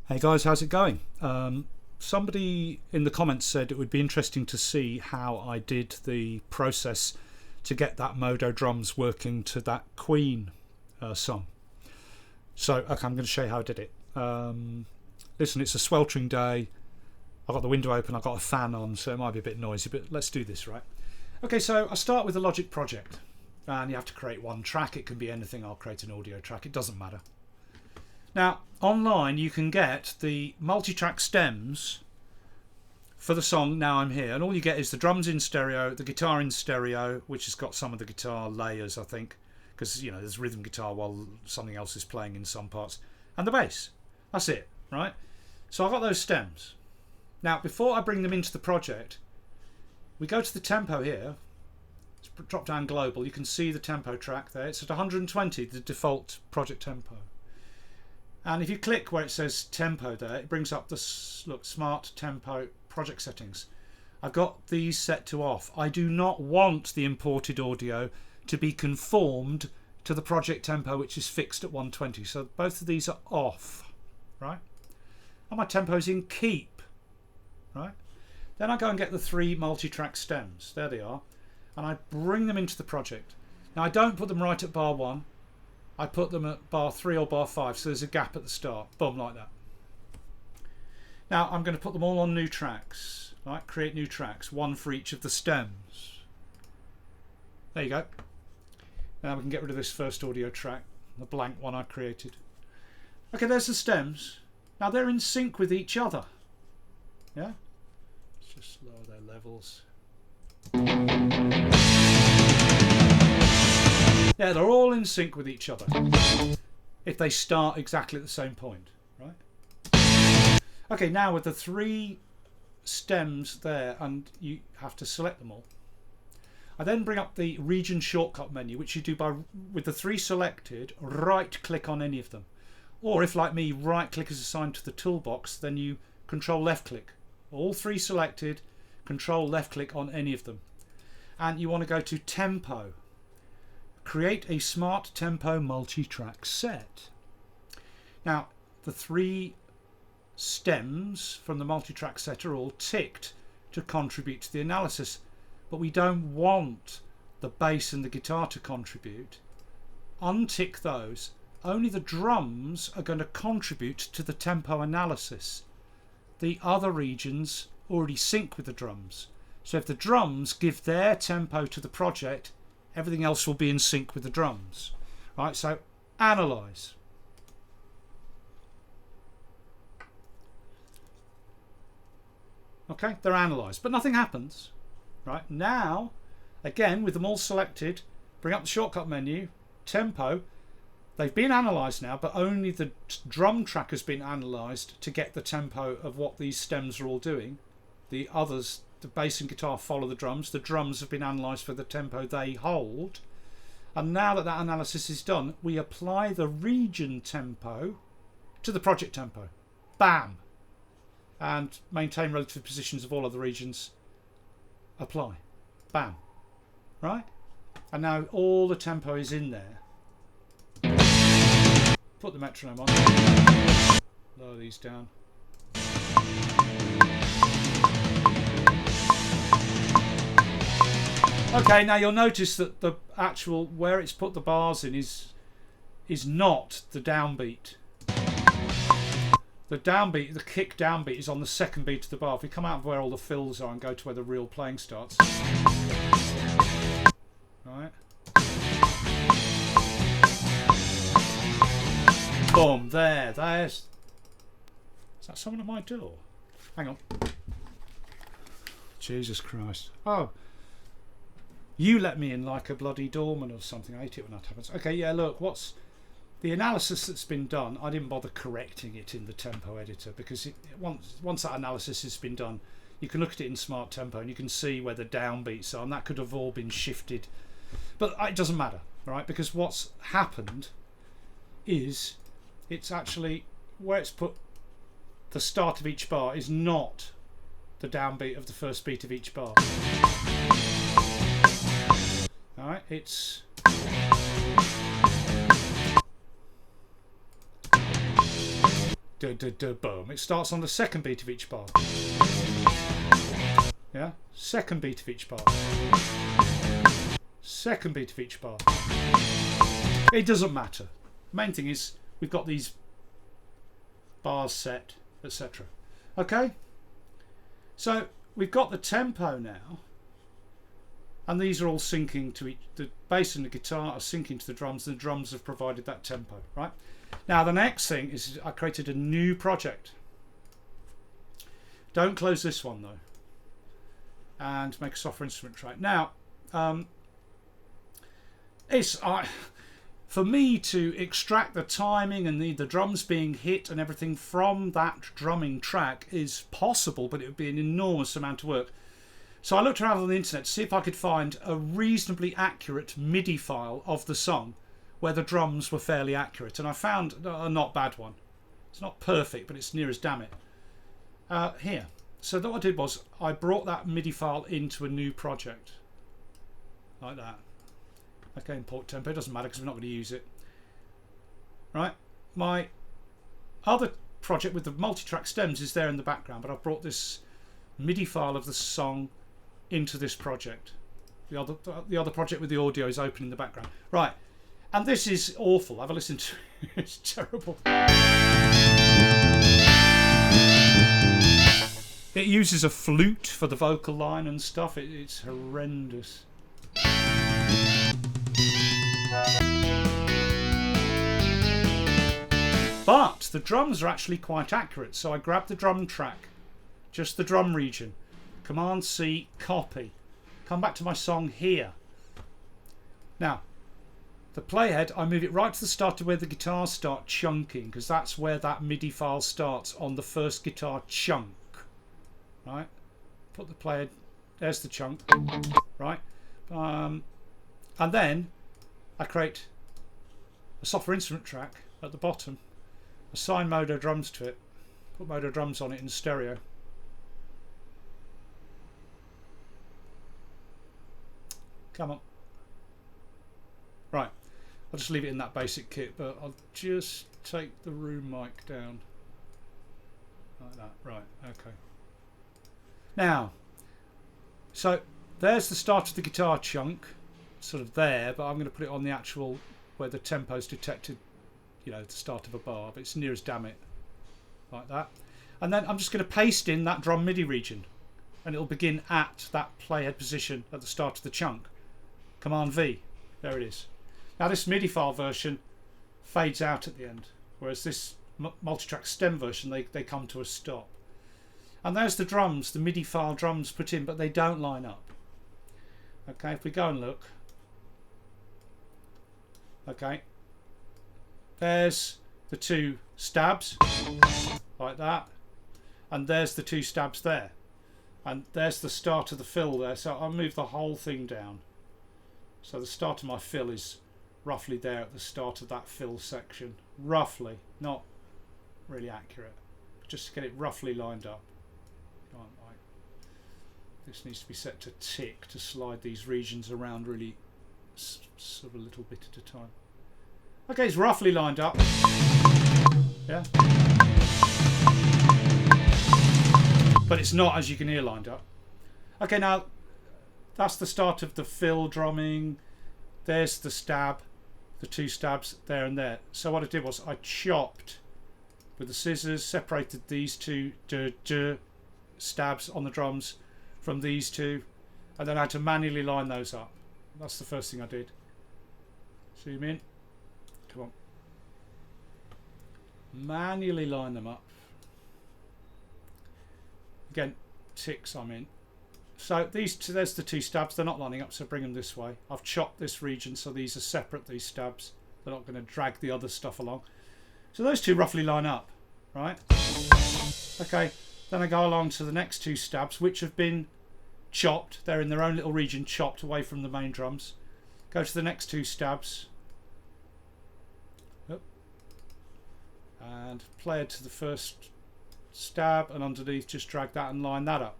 Hey guys, how's it going? Somebody in the comments said it would be interesting to see how I did the process to get that MODO drums working to that Queen song. So, okay, I'm going to show you how I did it. Listen, it's a sweltering day. I've got the window open, I've got a fan on, so it might be a bit noisy, but let's do this, right? Okay, so I start with a Logic project, and you have to create one track. It can be anything. I'll create an audio track, it doesn't matter. Now, online you can get the multi-track stems for the song Now I'm Here, and all you get is the drums in stereo, the guitar in stereo, which has got some of the guitar layers, I think, because you know there's rhythm guitar while something else is playing in some parts, and the bass. That's it, right? So I've got those stems. Now, before I bring them into the project, we go to the tempo here. Let's drop down global. You can see the tempo track there. It's at 120, the default project tempo. And if you click where it says tempo there, it brings up the smart tempo project settings. I've got these set to off. I do not want the imported audio to be conformed to the project tempo, which is fixed at 120. So both of these are off, right? And my tempo is in keep, right? Then I go and get the 3 multi-track stems. There they are. And I bring them into the project. Now I don't put them right at bar 1. I put them at bar 3 or bar 5, so there's a gap at the start. Boom, like that. Now I'm going to put them all on new tracks. Right, create new tracks, one for each of the stems. There you go. Now we can get rid of this first audio track, the blank one I created. Okay, there's the stems. Now they're in sync with each other. Yeah? Let's just lower their levels. Yeah, they're all in sync with each other if they start exactly at the same point, right? Okay, now with the 3 stems there, and you have to select them all, I then bring up the region shortcut menu, which you do by, with the 3 selected, right click on any of them. Or if, like me, right click is assigned to the toolbox, then you control left click. All 3 selected, control left click on any of them. And you want to go to tempo. Create a smart tempo multi-track set. Now the 3 stems from the multi-track set are all ticked to contribute to the analysis, but we don't want the bass and the guitar to contribute. Untick those. Only the drums are going to contribute to the tempo analysis. The other regions already sync with the drums, so if the drums give their tempo to the project, everything else will be in sync with the drums. Right, so analyze. Okay, they're analysed, but nothing happens. Right, now, again, with them all selected, bring up the shortcut menu, tempo. They've been analysed now, but only the drum track has been analysed to get the tempo of what these stems are all doing. The others, the bass and guitar, follow the drums. The drums have been analysed for the tempo they hold. And now that that analysis is done, we apply the region tempo to the project tempo. Bam! And maintain relative positions of all other regions. Apply. Bam. Right? And now all the tempo is in there. Put the metronome on. Lower these down. Okay, now you'll notice that the actual, where it's put the bars in is not the downbeat. The downbeat, the kick downbeat, is on the second beat of the bar. If we come out of where all the fills are and go to where the real playing starts. Right. Boom, there's... Is that someone at my door? Hang on. Jesus Christ. Oh. You let me in like a bloody doorman or something. I hate it when that happens. Okay, yeah, look, what's the analysis that's been done? I didn't bother correcting it in the tempo editor because once that analysis has been done, you can look at it in smart tempo and you can see where the downbeats are, and that could have all been shifted. But it doesn't matter, right? Because what's happened is it's actually where it's put the start of each bar is not the downbeat of the first beat of each bar. Alright, it's boom. It starts on the second beat of each bar. Yeah, second beat of each bar. Second beat of each bar. It doesn't matter. Main thing is we've got these bars set, etc. Okay, so we've got the tempo now, and these are all syncing to each. The bass and the guitar are syncing to the drums, and the drums have provided that tempo, right? Now the next thing is I created a new project. Don't close this one though, and make a software instrument track. Now for me to extract the timing and the drums being hit and everything from that drumming track is possible, but it would be an enormous amount of work. So I looked around on the internet to see if I could find a reasonably accurate MIDI file of the song where the drums were fairly accurate, and I found a not bad one. It's not perfect, but it's near as damn it. Here. So what I did was I brought that MIDI file into a new project like that. Okay, import tempo, it doesn't matter because we're not going to use it. Right, my other project with the multi-track stems is there in the background, but I've brought this MIDI file of the song into this project. The other project with the audio is open in the background. Right, and this is awful. Have a listen to it. It's terrible. It uses a flute for the vocal line and stuff. It's horrendous. But the drums are actually quite accurate, so I grabbed the drum track, just the drum region, Command C, copy, come back to my song here. Now the playhead, I move it right to the start of where the guitars start chunking, because that's where that MIDI file starts, on the first guitar chunk. Right, put the playhead, there's the chunk, right, and then I create a software instrument track at the bottom, assign MODO Drums to it, put MODO Drums on it in stereo. Come on. Right, I'll just leave it in that basic kit, but I'll just take the room mic down like that. Right, okay. Now, so there's the start of the guitar chunk, sort of there, but I'm going to put it on the actual where the tempo's detected, you know, the start of a bar, but it's near as damn it, like that. And then I'm just going to paste in that drum MIDI region, and it'll begin at that playhead position at the start of the chunk. Command V, there it is. Now this MIDI file version fades out at the end, whereas this multi-track stem version, they come to a stop. And there's the drums, the MIDI file drums put in, but they don't line up. Okay, if we go and look, okay, there's the two stabs like that, and there's the two stabs there, and there's the start of the fill there. So I'll move the whole thing down, so the start of my fill is roughly there at the start of that fill section, roughly, not really accurate, just to get it roughly lined up. Like, this needs to be set to tick to slide these regions around really sort of a little bit at a time. Okay, it's roughly lined up. Yeah. But it's not, as you can hear, lined up. Okay, now that's the start of the fill drumming. There's the stab, the two stabs there and there. So what I did was I chopped with the scissors, separated these two stabs on the drums from these two, and then I had to manually line those up. That's the first thing I did. Zoom in. Come on. Manually line them up. Again, ticks I'm in. So these two, there's the two stabs, they're not lining up, so bring them this way. I've chopped this region so these are separate, these stabs. They're not going to drag the other stuff along. So those two roughly line up, right? Okay, then I go along to the next two stabs, which have been chopped. They're in their own little region, chopped away from the main drums. Go to the next two stabs. Yep. And play it to the first stab, and underneath just drag that and line that up.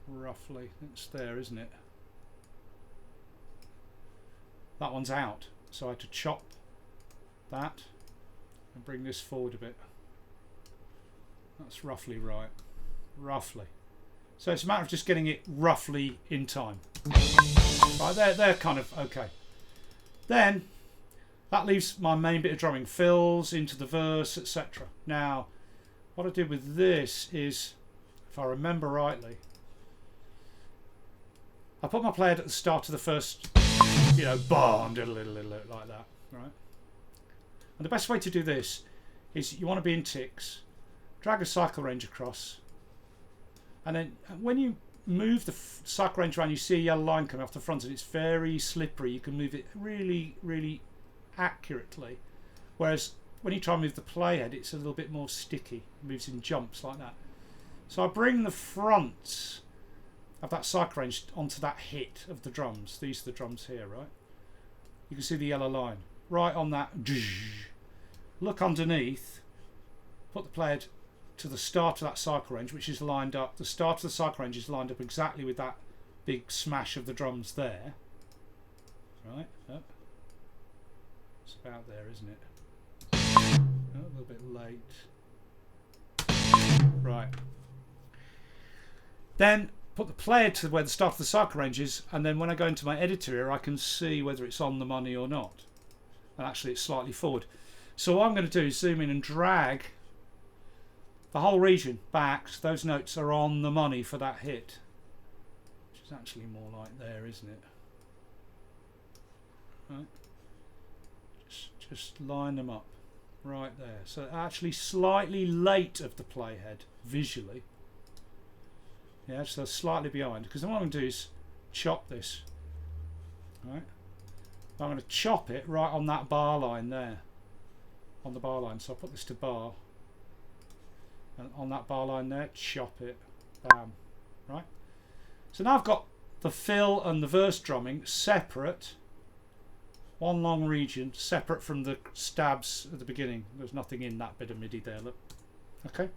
Roughly, it's there, isn't it? That one's out, so I had to chop that and bring this forward a bit. That's roughly right. Roughly. So it's a matter of just getting it roughly in time. Right, they're kind of okay. Then that leaves my main bit of drumming, fills into the verse, etc. Now, what I did with this is, if I remember rightly, I put my play head at the start of the first, bar, and did a little like that, right? And the best way to do this is you want to be in ticks, drag a cycle range across, and then when you move the cycle range around, you see a yellow line coming off the front, and it's very slippery. You can move it really, really accurately. Whereas when you try and move the playhead, it's a little bit more sticky. It moves in jumps like that. So I bring the front of that cycle range onto that hit of the drums. These are the drums here, right? You can see the yellow line. Right on that. Look underneath. Put the playhead to the start of that cycle range, which is lined up. The start of the cycle range is lined up exactly with that big smash of the drums there. Right, up. It's about there, isn't it? Oh, a little bit late. Right. Then put the player to where the start of the cycle range is, and then when I go into my editor here, I can see whether it's on the money or not. And actually, it's slightly forward. So what I'm going to do is zoom in and drag the whole region back, so those notes are on the money for that hit. Which is actually more like there, isn't it? Right. Just line them up right there. So actually slightly late of the playhead visually. Yeah, so slightly behind. Because then what I'm going to do is chop this. Right. I'm going to chop it right on that bar line there. On the bar line. So I'll put this to bar. And on that bar line there, chop it. Bam. Right. So now I've got the fill and the verse drumming separate. One long region, separate from the stabs at the beginning. There's nothing in that bit of MIDI there, look. Okay.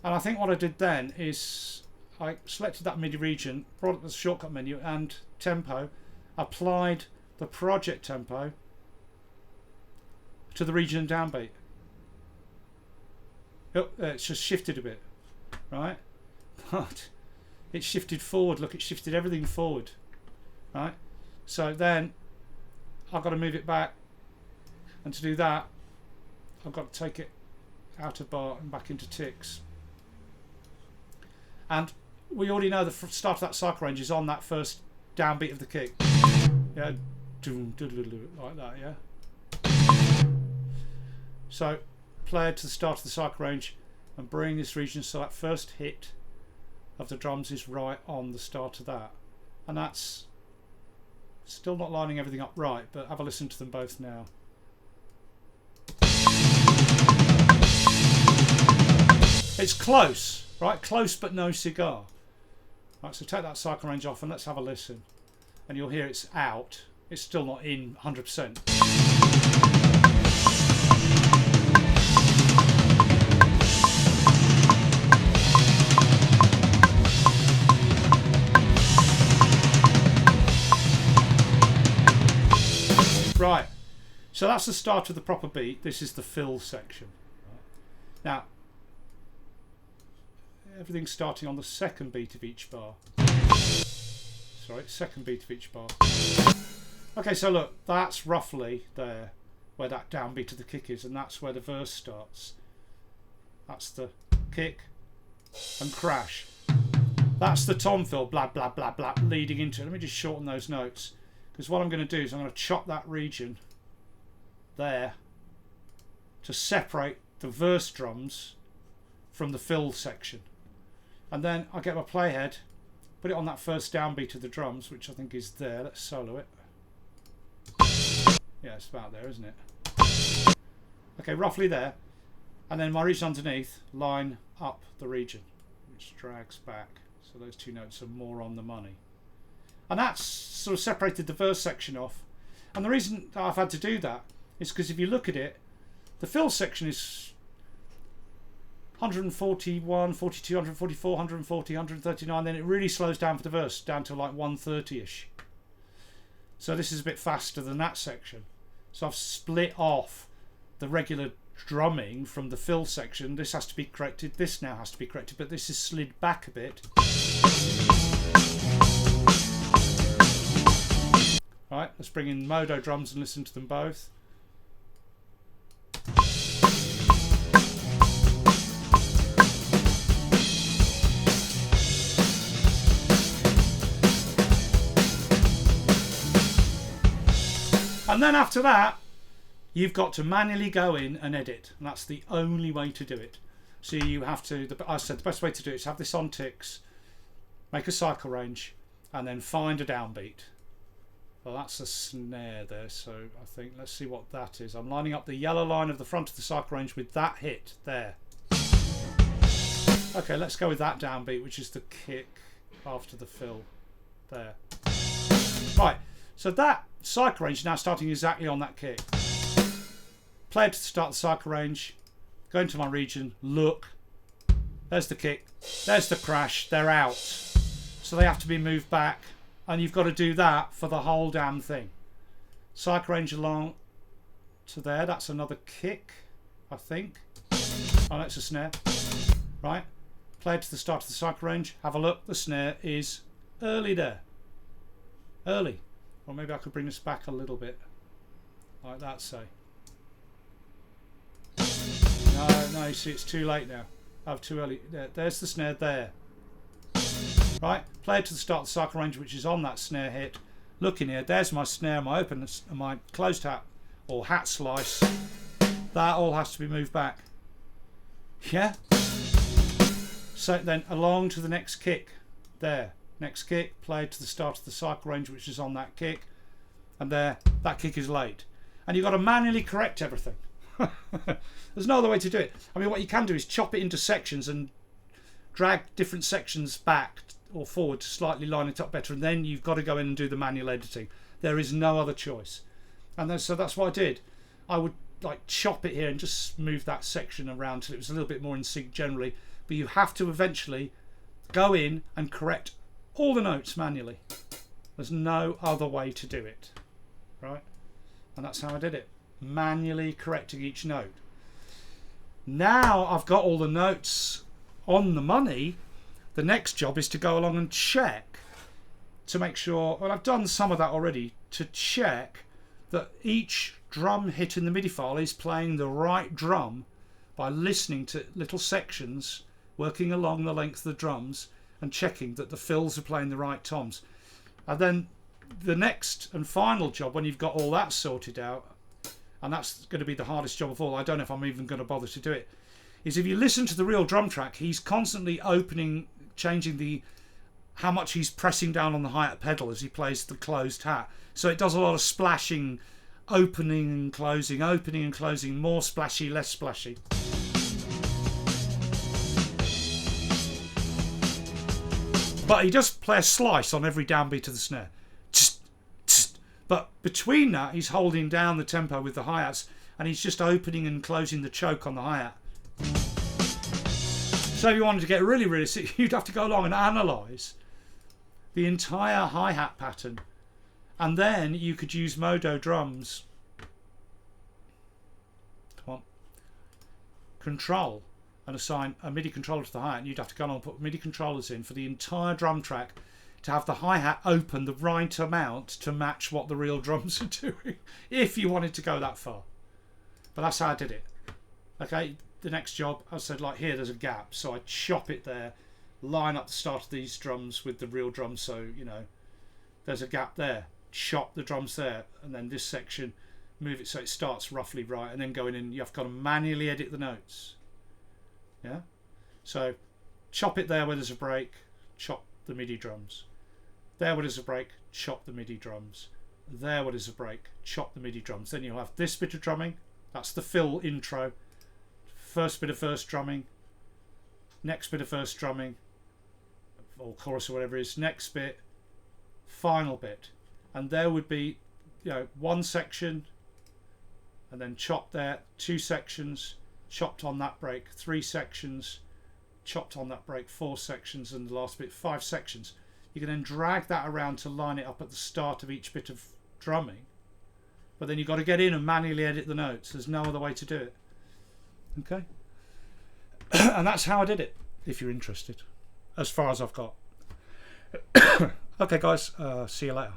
And I think what I did then is I selected that MIDI region, brought up the shortcut menu and tempo, applied the project tempo to the region and downbeat. Oh, it's just shifted a bit, right? But it shifted forward. Look, it shifted everything forward, right? So then I've got to move it back, and to do that, I've got to take it out of bar and back into ticks. And we already know the start of that cycle range is on that first downbeat of the kick. Yeah, like that, yeah. So play it to the start of the cycle range and bring this region so that first hit of the drums is right on the start of that. And that's still not lining everything up right, but have a listen to them both now. It's close, right? Close but no cigar. Right, so take that cycle range off and let's have a listen. And you'll hear it's out. It's still not in 100%. Right, so that's the start of the proper beat. This is the fill section. Right. Now, everything's starting on the second beat of each bar. Sorry, second beat of each bar. Okay, so look, that's roughly there where that downbeat of the kick is, and that's where the verse starts. That's the kick and crash. That's the tom fill, blah, blah, blah, blah, leading into it. Let me just shorten those notes. Because what I'm going to do is I'm going to chop that region there to separate the verse drums from the fill section. And then I get my playhead, put it on that first downbeat of the drums, which I think is there. Let's solo it. Yeah, it's about there, isn't it? Okay, roughly there. And then my region underneath, line up the region, which drags back. So those two notes are more on the money. And that's sort of separated the verse section off. And the reason that I've had to do that is because if you look at it, the fill section is 141, 42, 144, 140, 139. Then it really slows down for the verse, down to like 130-ish. So this is a bit faster than that section. So I've split off the regular drumming from the fill section. This has to be corrected, this now has to be corrected, but this is slid back a bit. Right, let's bring in MODO drums and listen to them both. And then after that, you've got to manually go in and edit, and that's the only way to do it. So you have to, I said the best way to do it is have this on ticks, make a cycle range, and then find a downbeat. Well, that's a snare there, so I think, let's see what that is. I'm lining up the yellow line of the front of the cycle range with that hit there. Okay, let's go with that downbeat, which is the kick after the fill there. Right, so that cycle range is now starting exactly on that kick. Play it to start the cycle range, go into my region, look, there's the kick, there's the crash, they're out. So they have to be moved back, and you've got to do that for the whole damn thing. Cycle range along to there, that's another kick, I think. Oh, that's a snare. Right, play it to the start of the cycle range, have a look, the snare is early there. Early. Or maybe I could bring this back a little bit, like that, say. No, you see, it's too late now. Oh, too early. There's the snare there. Right, play it to the start of the cycle range, which is on that snare hit. Look in here, there's my snare, my open and my closed hat, or hat slice. That all has to be moved back. Yeah? So then along to the next kick. There. Next kick, play to the start of the cycle range, which is on that kick. And there, that kick is late. And you've got to manually correct everything. There's no other way to do it. I mean, what you can do is chop it into sections and drag different sections back or forward to slightly line it up better, and then you've got to go in and do the manual editing. There is no other choice. And then, so that's what I did. I would like chop it here and just move that section around till it was a little bit more in sync generally, but you have to eventually go in and correct all the notes manually. There's no other way to do it, right? And that's how I did it, manually correcting each note. Now I've got all the notes on the money. The next job is to go along and check to make sure, well, I've done some of that already, to check that each drum hit in the MIDI file is playing the right drum by listening to little sections, working along the length of the drums and checking that the fills are playing the right toms. And then the next and final job, when you've got all that sorted out, and that's going to be the hardest job of all, I don't know if I'm even going to bother to do it, is if you listen to the real drum track, he's constantly opening, changing the how much he's pressing down on the hi-hat pedal as he plays the closed hat. So it does a lot of splashing, opening and closing, more splashy, less splashy. But he does play a slice on every downbeat of the snare. But between that, he's holding down the tempo with the hi-hats, and he's just opening and closing the choke on the hi-hat. So if you wanted to get really, really sick, you'd have to go along and analyse the entire hi-hat pattern, and then you could use MODO drums. Come on. Control and assign a MIDI controller to the hi-hat, and you'd have to go along and put MIDI controllers in for the entire drum track to have the hi-hat open the right amount to match what the real drums are doing, if you wanted to go that far. But that's how I did it. Okay, the next job, I said, like here, there's a gap, so I chop it there, line up the start of these drums with the real drums, so, you know, there's a gap there, chop the drums there, and then this section, move it so it starts roughly right, and then going in, you've got to manually edit the notes. Yeah? So, chop it there where there's a break, chop the MIDI drums. There where there's a break, chop the MIDI drums. There where there's a break, chop the MIDI drums. Then you'll have this bit of drumming, that's the fill intro, first bit of verse drumming, next bit of verse drumming, or chorus or whatever it is, next bit, final bit. And there would be, you know, one section, and then chopped there, two sections, chopped on that break, three sections, chopped on that break, four sections, and the last bit, five sections. You can then drag that around to line it up at the start of each bit of drumming. But then you've got to get in and manually edit the notes. There's no other way to do it. Okay. And that's how I did it, if you're interested, as far as I've got. Okay guys, see you later.